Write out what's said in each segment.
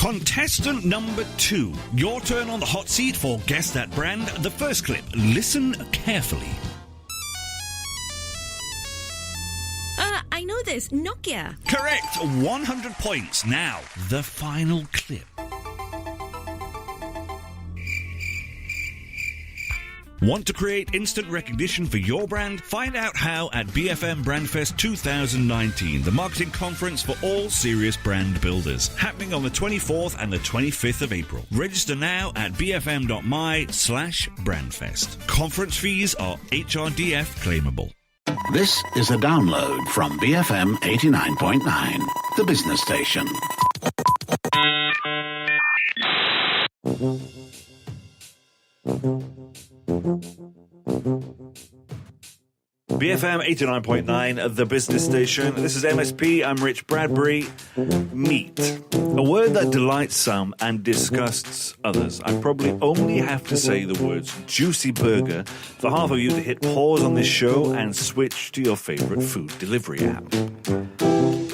Contestant number 2. Your turn on the hot seat for Guess That Brand. The first clip. Listen carefully. I know this. Nokia. Correct. 100 points. Now, the final clip. Want to create instant recognition for your brand? Find out how at BFM Brandfest 2019, the marketing conference for all serious brand builders, happening on the 24th and the 25th of April. Register now at bfm.my/brandfest. Conference fees are HRDF claimable. This is a download from BFM 89.9, the business station. BFM 89.9, the business station. This is MSP. I'm Rich Bradbury. Meat. A word that delights some and disgusts others. I probably only have to say the words juicy burger for half of you to hit pause on this show and switch to your favorite food delivery app.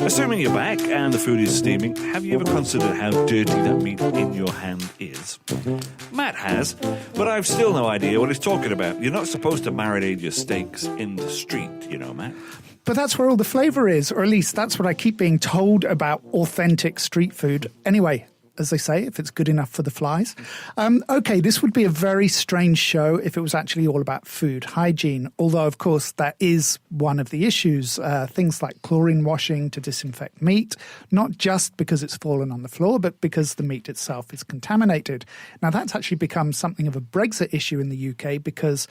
Assuming you're back and the food is steaming, have you ever considered how dirty that meat in your hand is? Matt has, but I've still no idea what he's talking about. You're not supposed to marinate your steaks in the street, you know, Matt. But that's where all the flavour is, or at least that's what I keep being told about authentic street food. Anyway, as they say, if it's good enough for the flies. Okay, this would be a very strange show if it was actually all about food hygiene, although, of course, that is one of the issues. Things like chlorine washing to disinfect meat, not just because it's fallen on the floor, but because the meat itself is contaminated. Now, that's actually become something of a Brexit issue in the UK because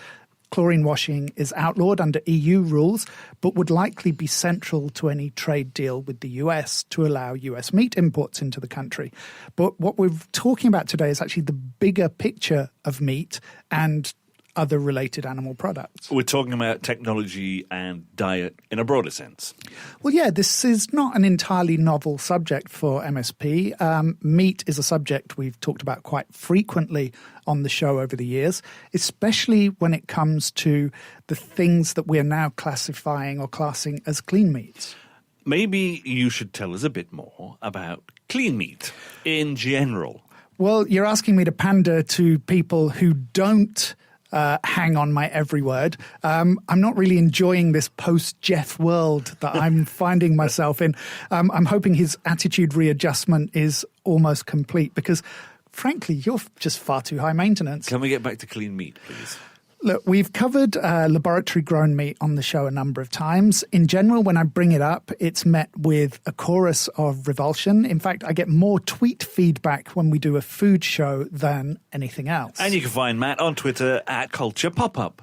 chlorine washing is outlawed under EU rules, but would likely be central to any trade deal with the US to allow US meat imports into the country. But what we're talking about today is actually the bigger picture of meat and other related animal products. We're talking about technology and diet in a broader sense. Well, yeah, this is not an entirely novel subject for MSP. Meat is a subject we've talked about quite frequently on the show over the years, especially when it comes to the things that we're now classifying or classing as clean meats. Maybe you should tell us a bit more about clean meat in general. Well, you're asking me to pander to people who don't hang on my every word. I'm not really enjoying this post-Jeff world that I'm finding myself in. I'm hoping his attitude readjustment is almost complete because, frankly, you're just far too high maintenance. Can we get back to clean meat, please? Look, we've covered laboratory-grown meat on the show a number of times. In general, when I bring it up, it's met with a chorus of revulsion. In fact, I get more tweet feedback when we do a food show than anything else. And you can find Matt on Twitter at Kulturpop.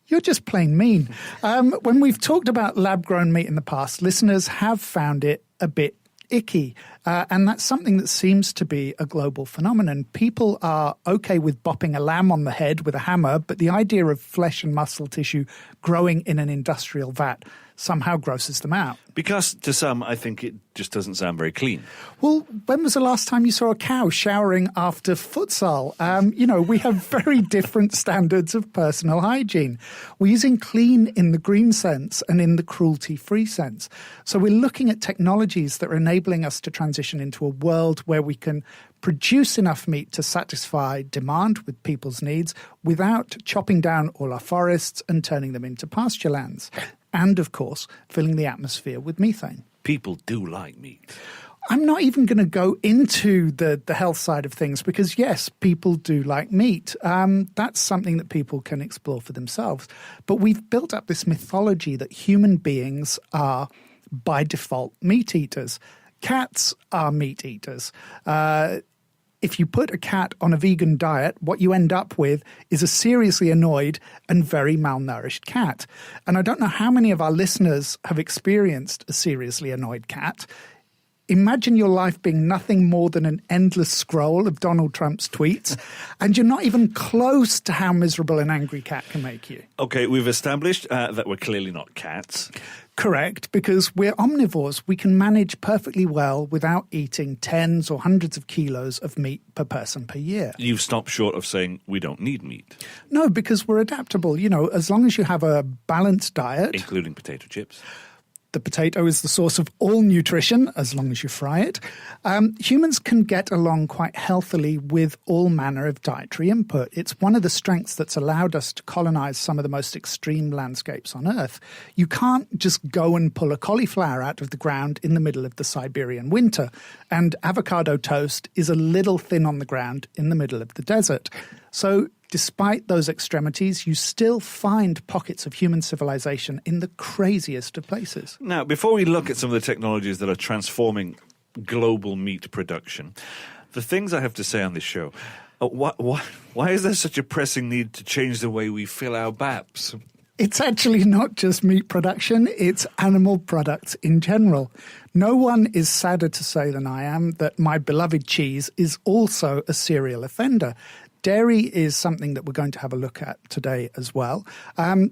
You're just plain mean. When we've talked about lab-grown meat in the past, listeners have found it a bit icky. And that's something that seems to be a global phenomenon. People are okay with bopping a lamb on the head with a hammer, but the idea of flesh and muscle tissue growing in an industrial vat somehow grosses them out. Because to some, I think it just doesn't sound very clean. Well, when was the last time you saw a cow showering after futsal? We have very different standards of personal hygiene. We're using clean in the green sense and in the cruelty-free sense. So we're looking at technologies that are enabling us to transition into a world where we can produce enough meat to satisfy demand with people's needs without chopping down all our forests and turning them into pasture lands. And, of course, filling the atmosphere with methane. People do like meat. I'm not even going to go into the health side of things because, yes, people do like meat. That's something that people can explore for themselves. But we've built up this mythology that human beings are, by default, meat eaters. Cats are meat eaters. If you put a cat on a vegan diet, what you end up with is a seriously annoyed and very malnourished cat. And I don't know how many of our listeners have experienced a seriously annoyed cat. Imagine your life being nothing more than an endless scroll of Donald Trump's tweets, and you're not even close to how miserable an angry cat can make you. Okay, we've established that we're clearly not cats. Correct, because we're omnivores. We can manage perfectly well without eating tens or hundreds of kilos of meat per person per year. You've stopped short of saying we don't need meat. No, because we're adaptable. As long as you have a balanced diet. Including potato chips. The potato is the source of all nutrition, as long as you fry it. Humans can get along quite healthily with all manner of dietary input. It's one of the strengths that's allowed us to colonize some of the most extreme landscapes on Earth. You can't just go and pull a cauliflower out of the ground in the middle of the Siberian winter, and avocado toast is a little thin on the ground in the middle of the desert. So despite those extremities, you still find pockets of human civilization in the craziest of places. Now, before we look at some of the technologies that are transforming global meat production, the things I have to say on this show, why is there such a pressing need to change the way we fill our baps? It's actually not just meat production, it's animal products in general. No one is sadder to say than I am that my beloved cheese is also a serial offender. Dairy is something that we're going to have a look at today as well.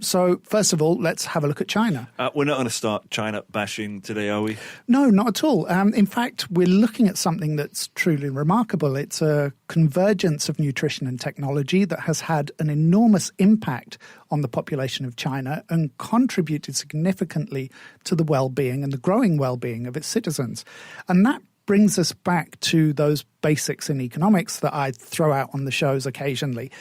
So first of all, let's have a look at China. We're not going to start China bashing today, are we? No, not at all. In fact, we're looking at something that's truly remarkable. It's a convergence of nutrition and technology that has had an enormous impact on the population of China and contributed significantly to the well-being and the growing well-being of its citizens. And that brings us back to those basics in economics that I throw out on the shows occasionally.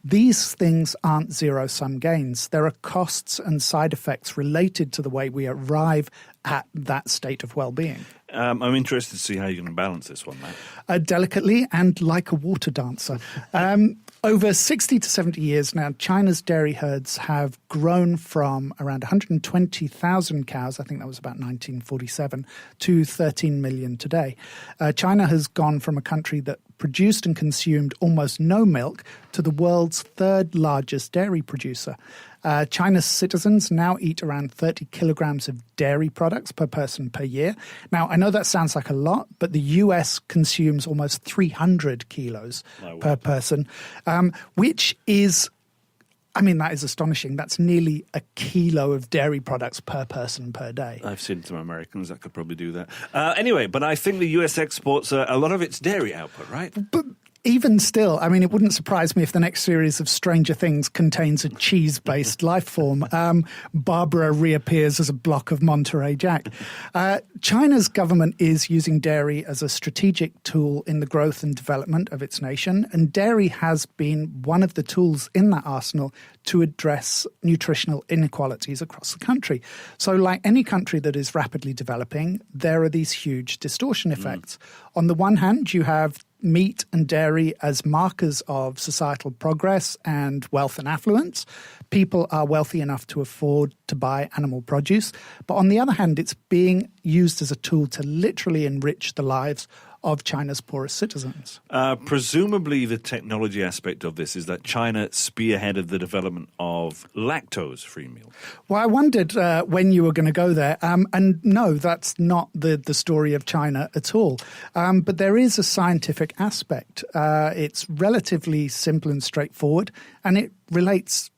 These things aren't zero-sum gains. There are costs and side effects related to the way we arrive at that state of well-being. I'm interested to see how you're going to balance this one, Matt. Delicately and like a water dancer. Over 60 to 70 years now, China's dairy herds have grown from around 120,000 cows, I think that was about 1947, to 13 million today. China has gone from a country that produced and consumed almost no milk to the world's third largest dairy producer. China's citizens now eat around 30 kilograms of dairy products per person per year. Now, I know that sounds like a lot, but the US consumes almost 300 kilos per person, which is, I mean, that is astonishing. That's nearly a kilo of dairy products per person per day. I've seen some Americans that could probably do that. Anyway, but I think the US exports a lot of its dairy output, right? But even still, I mean, it wouldn't surprise me if the next series of Stranger Things contains a cheese-based life form. Barbara reappears as a block of Monterey Jack. China's government is using dairy as a strategic tool in the growth and development of its nation, and dairy has been one of the tools in that arsenal to address nutritional inequalities across the country. So like any country that is rapidly developing, there are these huge distortion effects. On the one hand, you have meat and dairy as markers of societal progress and wealth and affluence. People are wealthy enough to afford to buy animal produce. But on the other hand, it's being used as a tool to literally enrich the lives of China's poorest citizens. Presumably the technology aspect of this is that China spearheaded the development of lactose-free milk. Well, I wondered when you were going to go there. And no, that's not the story of China at all. But there is a scientific aspect. It's relatively simple and straightforward, and it relates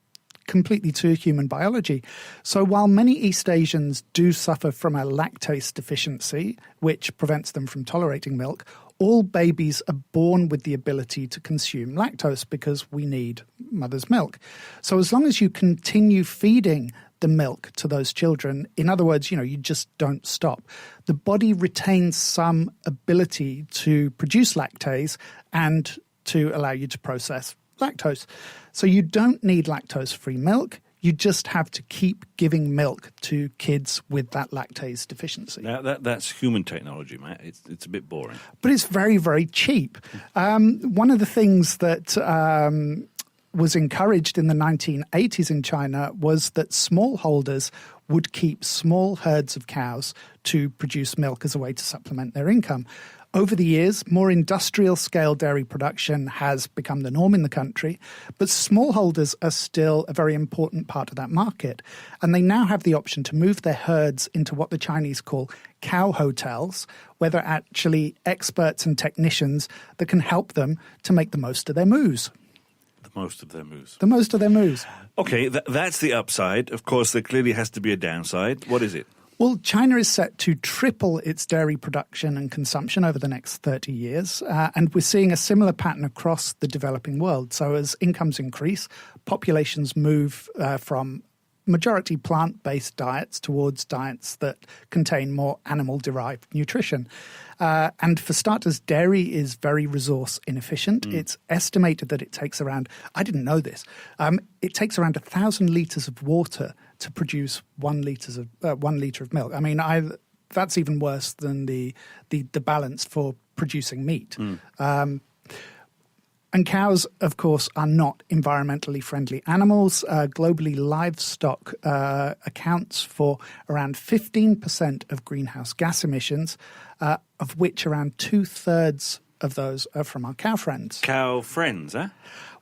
completely to human biology. So while many East Asians do suffer from a lactase deficiency, which prevents them from tolerating milk, all babies are born with the ability to consume lactose because we need mother's milk. So as long as you continue feeding the milk to those children, in other words, you just don't stop, the body retains some ability to produce lactase and to allow you to process lactose. So you don't need lactose-free milk. You just have to keep giving milk to kids with that lactase deficiency. That's human technology, Matt. It's a bit boring. But it's very, very cheap. One of the things that was encouraged in the 1980s in China was that smallholders would keep small herds of cows to produce milk as a way to supplement their income. Over the years, more industrial-scale dairy production has become the norm in the country, but smallholders are still a very important part of that market. And they now have the option to move their herds into what the Chinese call cow hotels, where they're actually experts and technicians that can help them to make the most of their moos. The most of their moos. The most of their moos. Okay, that's the upside. Of course, there clearly has to be a downside. What is it? Well, China is set to triple its dairy production and consumption over the next 30 years, and we're seeing a similar pattern across the developing world. So as incomes increase, populations move from majority plant-based diets towards diets that contain more animal-derived nutrition. And for starters, dairy is very resource inefficient. It's estimated that it takes around, I didn't know this, it takes around 1,000 litres of water to produce 1 litre of milk. I mean, that's even worse than the balance for producing meat. And cows, of course, are not environmentally friendly animals. Globally, livestock accounts for around 15% of greenhouse gas emissions, of which around 2/3 of those are from our cow friends. Cow friends, huh?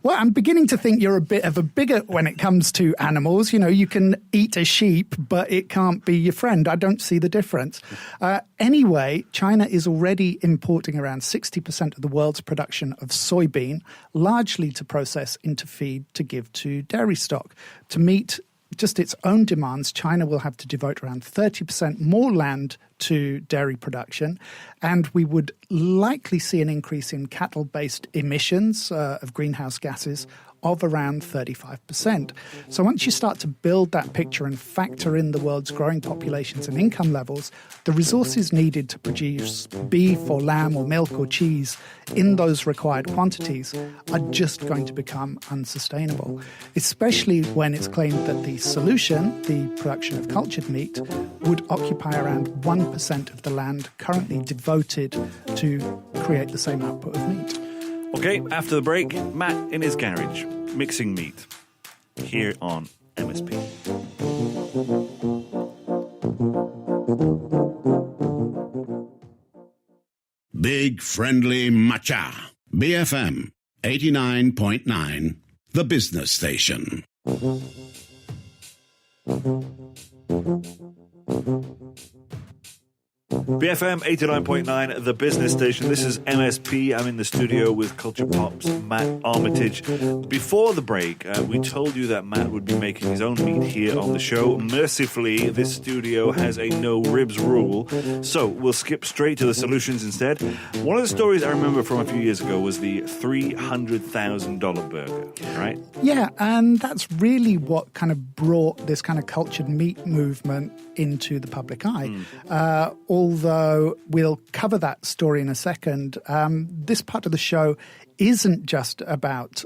Well, I'm beginning to think you're a bit of a bigot when it comes to animals. You know, you can eat a sheep, but it can't be your friend. I don't see the difference. Anyway, China is already importing around 60% of the world's production of soybean, largely to process into feed to give to dairy stock. To meet just its own demands, China will have to devote around 30% more land to dairy production, and we would likely see an increase in cattle-based emissions of greenhouse gases of around 35%. So once you start to build that picture and factor in the world's growing populations and income levels, the resources needed to produce beef or lamb or milk or cheese in those required quantities are just going to become unsustainable, especially when it's claimed that the solution, the production of cultured meat, would occupy around 1% of the land currently devoted to create the same output of meat. Okay, after the break, Matt in his garage, mixing meat, here on MSP. Big Friendly Matcha. BFM 89.9, the business station. BFM 89.9, the business station. This is MSP. I'm in the studio with Kulturpop's Matt Armitage. Before the break, we told you that Matt would be making his own meat here on the show. Mercifully, this studio has a no ribs rule, so we'll skip straight to the solutions instead. One of the stories I remember from a few years ago was the $300,000 burger, right? Yeah, and that's really what kind of brought this kind of cultured meat movement into the public eye. Although we'll cover that story in a second, this part of the show isn't just about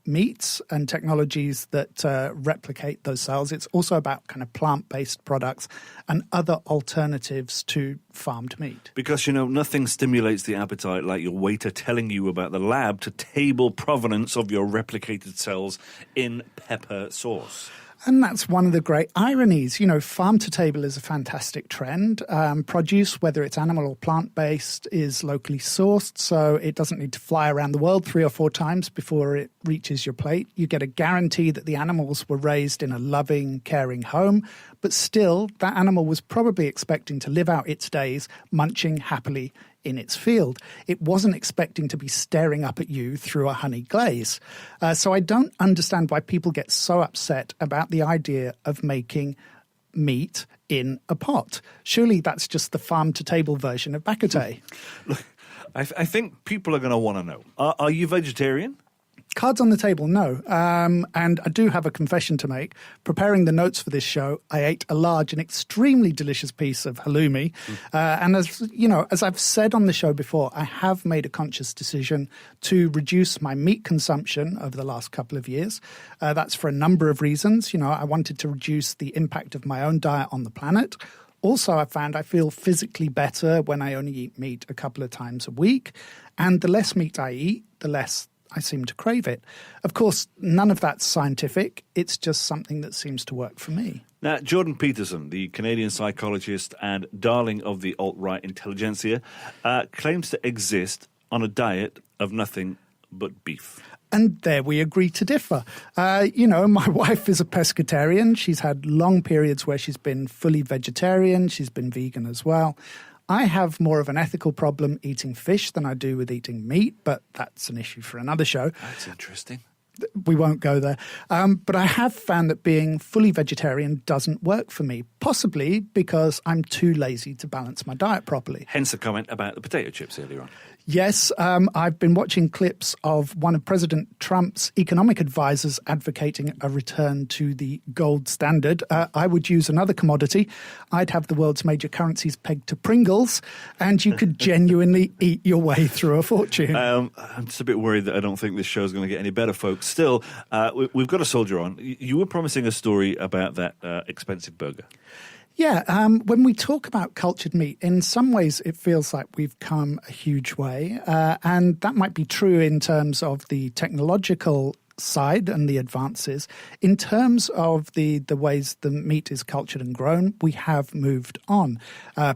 meats and technologies that replicate those cells. It's also about kind of plant-based products and other alternatives to farmed meat. Because, you know, nothing stimulates the appetite like your waiter telling you about the lab to table provenance of your replicated cells in pepper sauce. And that's one of the great ironies. You know, farm to table is a fantastic trend. Produce, whether it's animal or plant-based, is locally sourced, so it doesn't need to fly around the world 3 or 4 times before it reaches your plate. You get a guarantee that the animals were raised in a loving, caring home, but still, that animal was probably expecting to live out its days munching happily in its field. It wasn't expecting to be staring up at you through a honey glaze. So I don't understand why people get so upset about the idea of making meat in a pot. Surely that's just the farm-to-table version of bakute. Look, I think people are going to want to know. Are you vegetarian? Cards on the table, no. And I do have a confession to make. Preparing the notes for this show, I ate a large and extremely delicious piece of halloumi. And as you know, as I've said on the show before, I have made a conscious decision to reduce my meat consumption over the last couple of years. That's for a number of reasons. You know, I wanted to reduce the impact of my own diet on the planet. Also, I found I feel physically better when I only eat meat a couple of times a week. And the less meat I eat, the less I seem to crave it. Of course, none of that's scientific. It's just something that seems to work for me. Now, Jordan Peterson, the Canadian psychologist and darling of the alt-right intelligentsia, claims to exist on a diet of nothing but beef. And there we agree to differ. You know, my wife is a pescatarian. She's had long periods where she's been fully vegetarian. She's been vegan as well. I have more of an ethical problem eating fish than I do with eating meat, but that's an issue for another show. That's interesting. We won't go there. But I have found that being fully vegetarian doesn't work for me, possibly because I'm too lazy to balance my diet properly. Hence the comment about the potato chips earlier on. Yes, I've been watching clips of one of President Trump's economic advisors advocating a return to the gold standard. I would use another commodity. I'd have the world's major currencies pegged to Pringles, and you could genuinely eat your way through a fortune. I'm just a bit worried that I don't think this show's going to get any better, folks. Still, we've got a soldier on. You were promising a story about that expensive burger. Yeah, when we talk about cultured meat, in some ways it feels like we've come a huge way. And that might be true in terms of the technological side and the advances. In terms of the ways the meat is cultured and grown, we have moved on.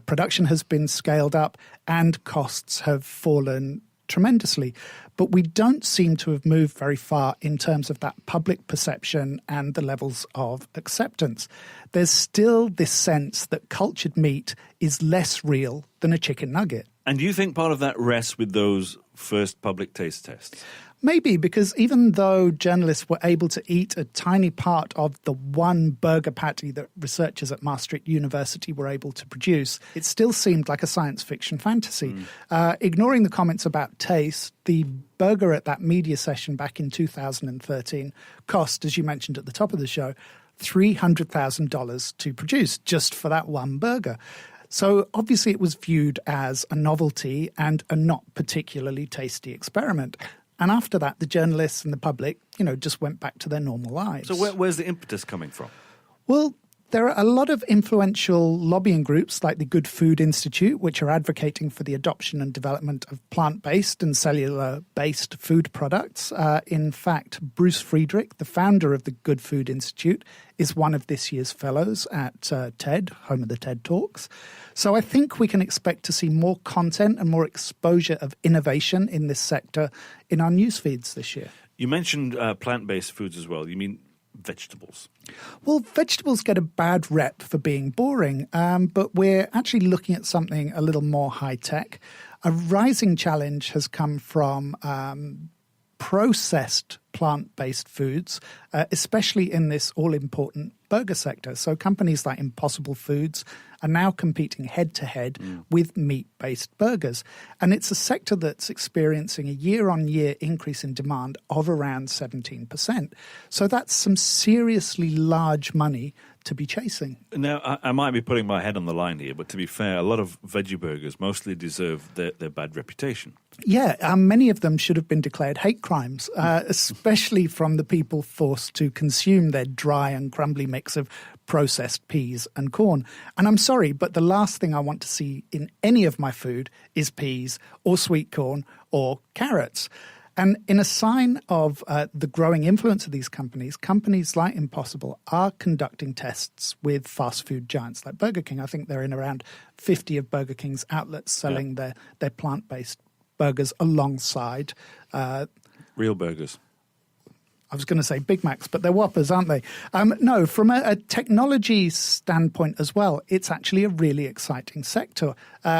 Production has been scaled up and costs have fallen tremendously. But we don't seem to have moved very far in terms of that public perception and the levels of acceptance. There's still this sense that cultured meat is less real than a chicken nugget. And do you think part of that rests with those first public taste tests? Maybe, because even though journalists were able to eat a tiny part of the one burger patty that researchers at Maastricht University were able to produce, it still seemed like a science fiction fantasy. Ignoring the comments about taste, the burger at that media session back in 2013 cost, as you mentioned at the top of the show, $300,000 to produce just for that one burger. So obviously it was viewed as a novelty and a not particularly tasty experiment. And after that, the journalists and the public, just went back to their normal lives. So where's the impetus coming from? Well, there are a lot of influential lobbying groups like the Good Food Institute, which are advocating for the adoption and development of plant-based and cellular-based food products. In fact, Bruce Friedrich, the founder of the Good Food Institute, is one of this year's fellows at TED, home of the TED Talks. So I think we can expect to see more content and more exposure of innovation in this sector in our news feeds this year. You mentioned plant-based foods as well. You mean vegetables? Well, vegetables get a bad rep for being boring, but we're actually looking at something a little more high-tech. A rising challenge has come from processed plant-based foods, especially in this all-important burger sector. So companies like Impossible Foods are now competing head-to-head with meat-based burgers. And it's a sector that's experiencing a year-on-year increase in demand of around 17%. So that's some seriously large money to be chasing. Now, I might be putting my head on the line here, but to be fair, a lot of veggie burgers mostly deserve their bad reputation. Yeah, many of them should have been declared hate crimes, especially from the people forced to consume their dry and crumbly mix of processed peas and corn. And I'm sorry, but the last thing I want to see in any of my food is peas or sweet corn or carrots. And in a sign of the growing influence of these companies like Impossible are conducting tests with fast food giants like Burger King. I think they're in around 50 of Burger King's outlets selling their plant-based burgers alongside real burgers. I was going to say Big Macs, but they're Whoppers, aren't they? No, from a technology standpoint as well, it's actually a really exciting sector,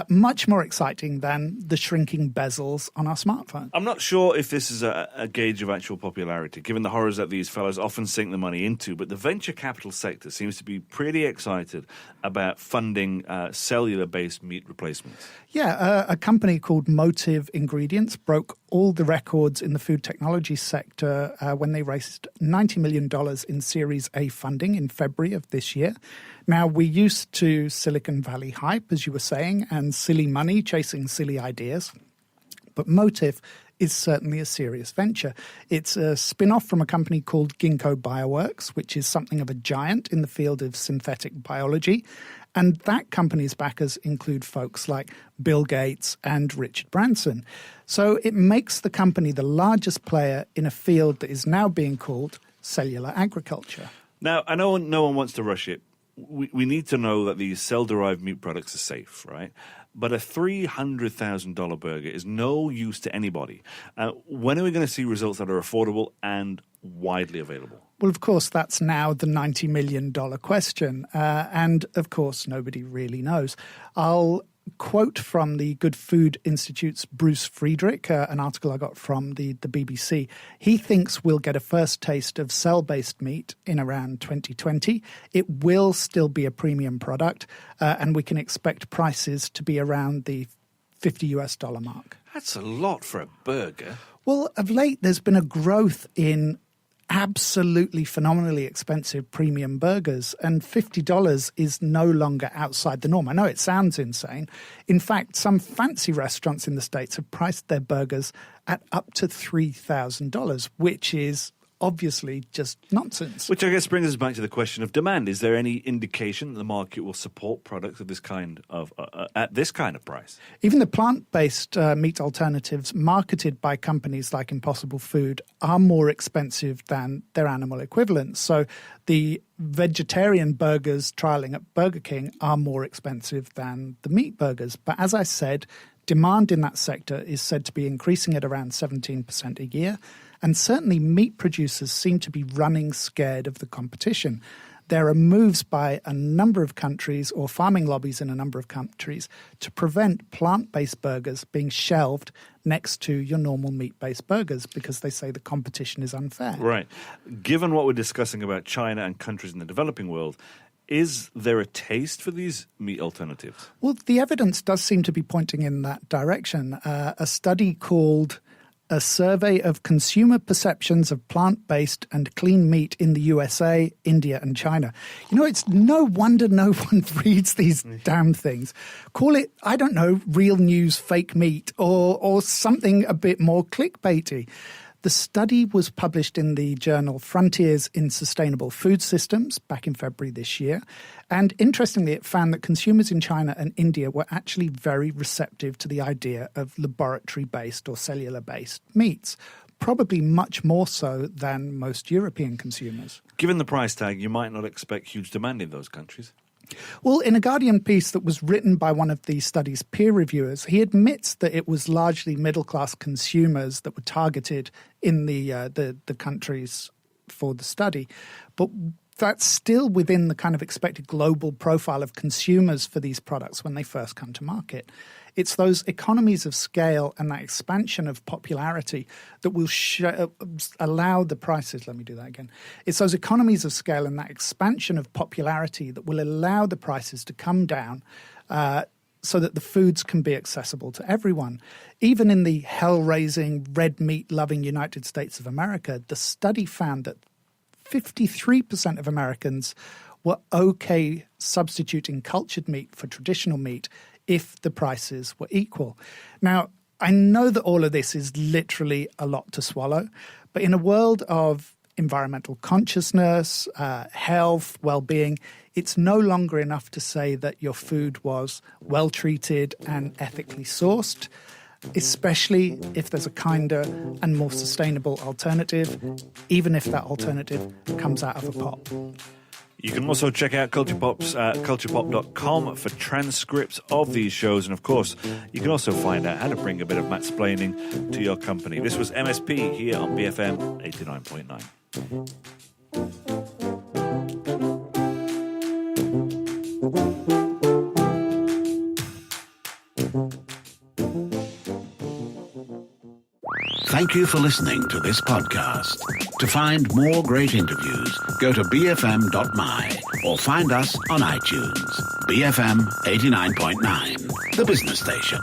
much more exciting than the shrinking bezels on our smartphone. I'm not sure if this is a gauge of actual popularity, given the horrors that these fellows often sink the money into, but the venture capital sector seems to be pretty excited about funding cellular-based meat replacements. Yeah, a company called Motive Ingredients broke all the records in the food technology sector when they raised $90 million in Series A funding in February of this year. Now, we're used to Silicon Valley hype, as you were saying, and silly money chasing silly ideas. But Motive is certainly a serious venture. It's a spin-off from a company called Ginkgo Bioworks, which is something of a giant in the field of synthetic biology. And that company's backers include folks like Bill Gates and Richard Branson. So it makes the company the largest player in a field that is now being called cellular agriculture. Now, I know no one wants to rush it. We need to know that these cell-derived meat products are safe, right? But a $300,000 burger is no use to anybody. When are we going to see results that are affordable and widely available? Well, of course, that's now the $90 million question. And, of course, nobody really knows. I'll quote from the Good Food Institute's Bruce Friedrich, an article I got from the BBC. He thinks we'll get a first taste of cell-based meat in around 2020. It will still be a premium product, and we can expect prices to be around the $50 mark. That's a lot for a burger. Well, of late, there's been a growth in absolutely phenomenally expensive premium burgers, and $50 is no longer outside the norm. I know it sounds insane. In fact, some fancy restaurants in the States have priced their burgers at up to $3,000, which is obviously just nonsense. Which I guess brings us back to the question of demand. Is there any indication that the market will support products of this kind of at this kind of price? Even the plant-based meat alternatives marketed by companies like Impossible Food are more expensive than their animal equivalents. So the vegetarian burgers trialing at Burger King are more expensive than the meat burgers. But as I said, demand in that sector is said to be increasing at around 17% a year. And certainly meat producers seem to be running scared of the competition. There are moves by a number of countries or farming lobbies in a number of countries to prevent plant-based burgers being shelved next to your normal meat-based burgers because they say the competition is unfair. Right. Given what we're discussing about China and countries in the developing world, is there a taste for these meat alternatives? Well, the evidence does seem to be pointing in that direction. A study called A Survey of Consumer Perceptions of Plant-Based and Clean Meat in the USA, India and China. You know, it's no wonder no one reads these damn things. Call it, I don't know, real news, fake meat, or something a bit more clickbaity. The study was published in the journal Frontiers in Sustainable Food Systems back in February this year. And interestingly, it found that consumers in China and India were actually very receptive to the idea of laboratory-based or cellular-based meats, probably much more so than most European consumers. Given the price tag, you might not expect huge demand in those countries. Well, in a Guardian piece that was written by one of the study's peer reviewers, he admits that it was largely middle-class consumers that were targeted in the countries for the study. But that's still within the kind of expected global profile of consumers for these products when they first come to market. It's those economies of scale and that expansion of popularity that will allow the prices. Let me do that again. It's those economies of scale and that expansion of popularity that will allow the prices to come down so that the foods can be accessible to everyone. Even in the hell-raising, red meat-loving United States of America, the study found that 53% of Americans were okay substituting cultured meat for traditional meat if the prices were equal. Now, I know that all of this is literally a lot to swallow, but in a world of environmental consciousness, health, well-being, it's no longer enough to say that your food was well-treated and ethically sourced, especially if there's a kinder and more sustainable alternative, even if that alternative comes out of a pot. You can also check out Kulturpop's kulturpop.com for transcripts of these shows. And of course, you can also find out how to bring a bit of matsplaining to your company. This was MSP here on BFM 89.9. Thank you for listening to this podcast. To find more great interviews, go to bfm.my or find us on iTunes. BFM 89.9, the business station.